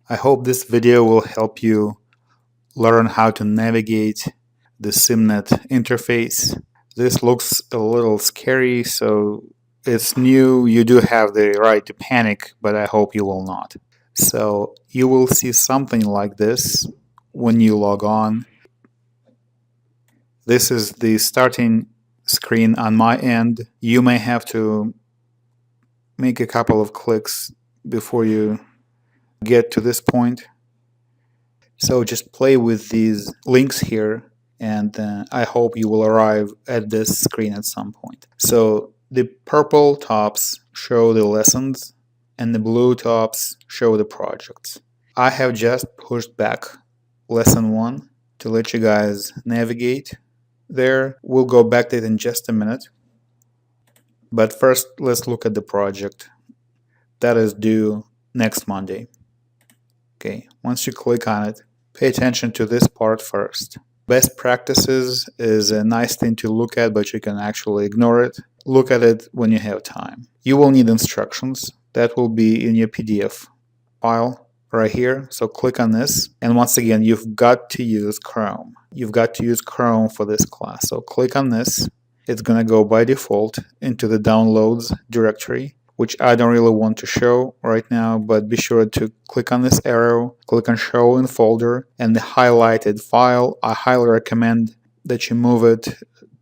I hope this video will help you learn how to navigate the SimNet interface. This looks a little scary, so it's new. You do have the right to panic, but I hope you will not. So you will see something like this when you log on. This is the starting screen on my end. You may have to make a couple of clicks before you get to this point. So just play with these links here, and I hope you will arrive at this screen at some point. So the purple tops show the lessons and the blue tops show the projects. I have just pushed back lesson 1 to let you guys navigate there. We'll go back to it in just a minute. But first, let's look at the project that is due next Monday. Okay, once you click on it, pay attention to this part first. Best practices is a nice thing to look at, but you can actually ignore it. Look at it when you have time. You will need instructions. That will be in your PDF file right here. So click on this. And once again, you've got to use Chrome. You've got to use Chrome for this class. So click on this. It's going to go by default into the downloads directory, which I don't really want to show right now, but be sure to click on this arrow, click on Show in Folder, and the highlighted file, I highly recommend that you move it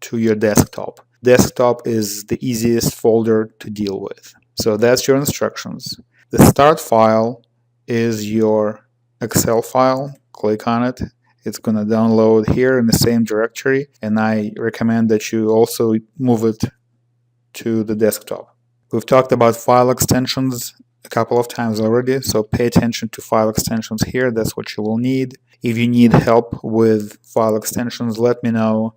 to your desktop. Desktop is the easiest folder to deal with. So that's your instructions. The start file is your Excel file. Click on it. It's going to download here in the same directory, and I recommend that you also move it to the desktop. We've talked about file extensions a couple of times already, so pay attention to file extensions here. That's what you will need. If you need help with file extensions, let me know.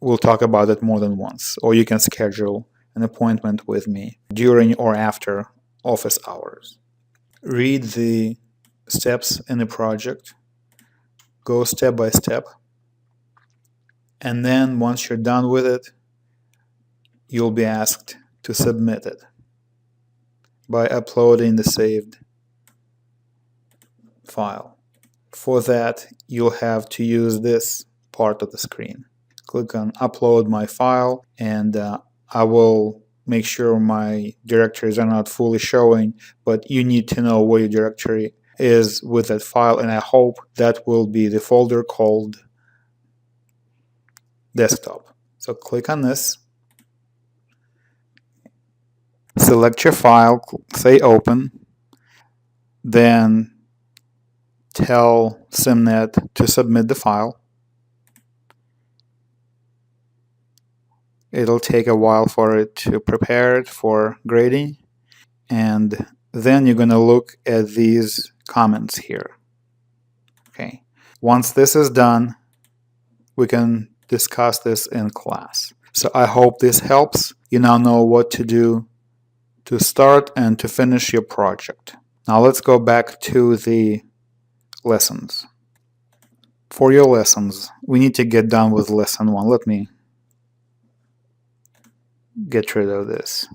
We'll talk about it more than once, or you can schedule an appointment with me during or after office hours. Read the steps in the project. Go step by step. And then once you're done with it, you'll be asked to submit it by uploading the saved file. For that, you'll have to use this part of the screen. Click on Upload My File, and I will make sure my directories are not fully showing, but you need to know where your directory is with that file, and I hope that will be the folder called Desktop. So click on this. Select your file, say Open, then tell SimNet to submit the file. It'll take a while for it to prepare it for grading, and then you're going to look at these comments here. Okay. Once this is done, we can discuss this in class. So I hope this helps. You now know what to do to start and to finish your project. Now let's go back to the lessons. For your lessons, we need to get done with lesson 1. Let me get rid of this.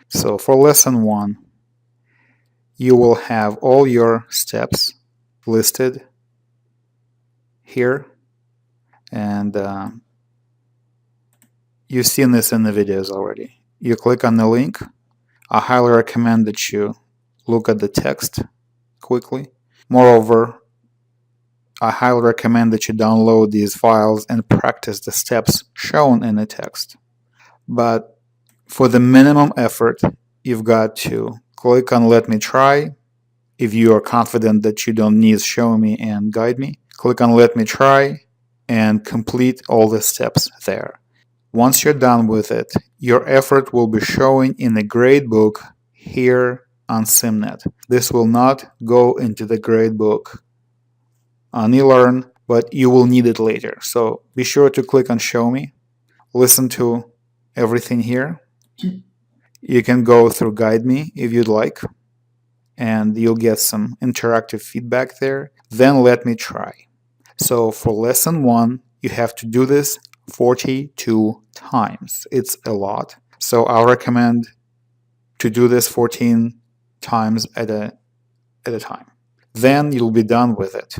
So for lesson 1, you will have all your steps listed here, and you've seen this in the videos already. You click on the link. I highly recommend that you look at the text quickly. Moreover, I highly recommend that you download these files and practice the steps shown in the text. But for the minimum effort, you've got to click on Let Me Try. If you are confident that you don't need Show Me and Guide Me, click on Let Me Try and complete all the steps there. Once you're done with it, your effort will be showing in the gradebook here on SimNet. This will not go into the gradebook on eLearn, but you will need it later. So be sure to click on Show Me. Listen to everything here. You can go through Guide Me if you'd like, and you'll get some interactive feedback there. Then Let Me Try. So for lesson 1, you have to do this 42 times. It's a lot. So I'll recommend to do this 14 times at a time. then you'll be done with it.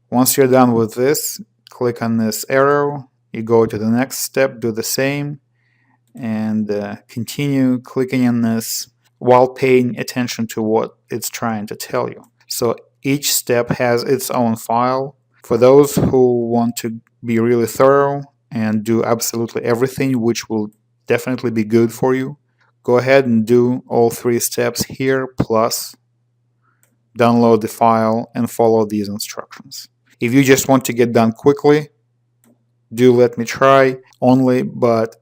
Once you're done with this, click on this arrow, you go to the next step, do the same, and continue clicking on this while paying attention to what it's trying to tell you. So each step has its own file. For those who want to be really thorough and do absolutely everything, which will definitely be good for you, go ahead and do all 3 steps here, plus download the file and follow these instructions. If you just want to get done quickly, do Let Me Try only, but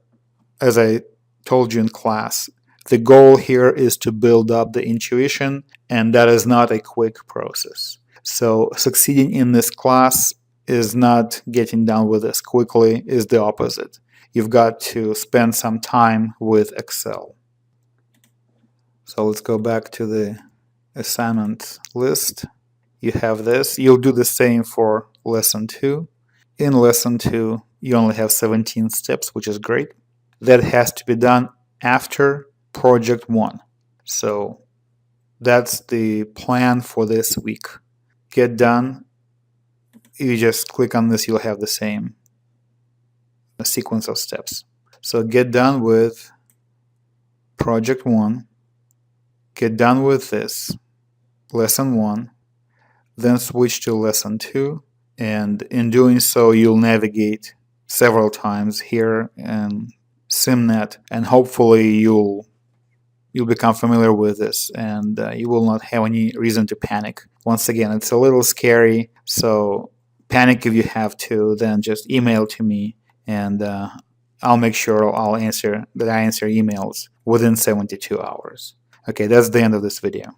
as I told you in class, the goal here is to build up the intuition, and that is not a quick process. So succeeding in this class is not getting done with this quickly, is the opposite. You've got to spend some time with Excel. So let's go back to the assignment list. You have this. You'll do the same for lesson 2. In lesson 2, you only have 17 steps, which is great. That has to be done after project 1. So that's the plan for this week. Get done. You just click on this, you'll have the same sequence of steps. So get done with project 1. Get done with this, lesson 1. Then switch to lesson 2. And in doing so, you'll navigate several times here in SimNet, and hopefully you'll become familiar with this, and you will not have any reason to panic. Once again, it's a little scary, so panic if you have to, then just email to me, and I'll make sure I answer emails within 72 hours. Okay, that's the end of this video.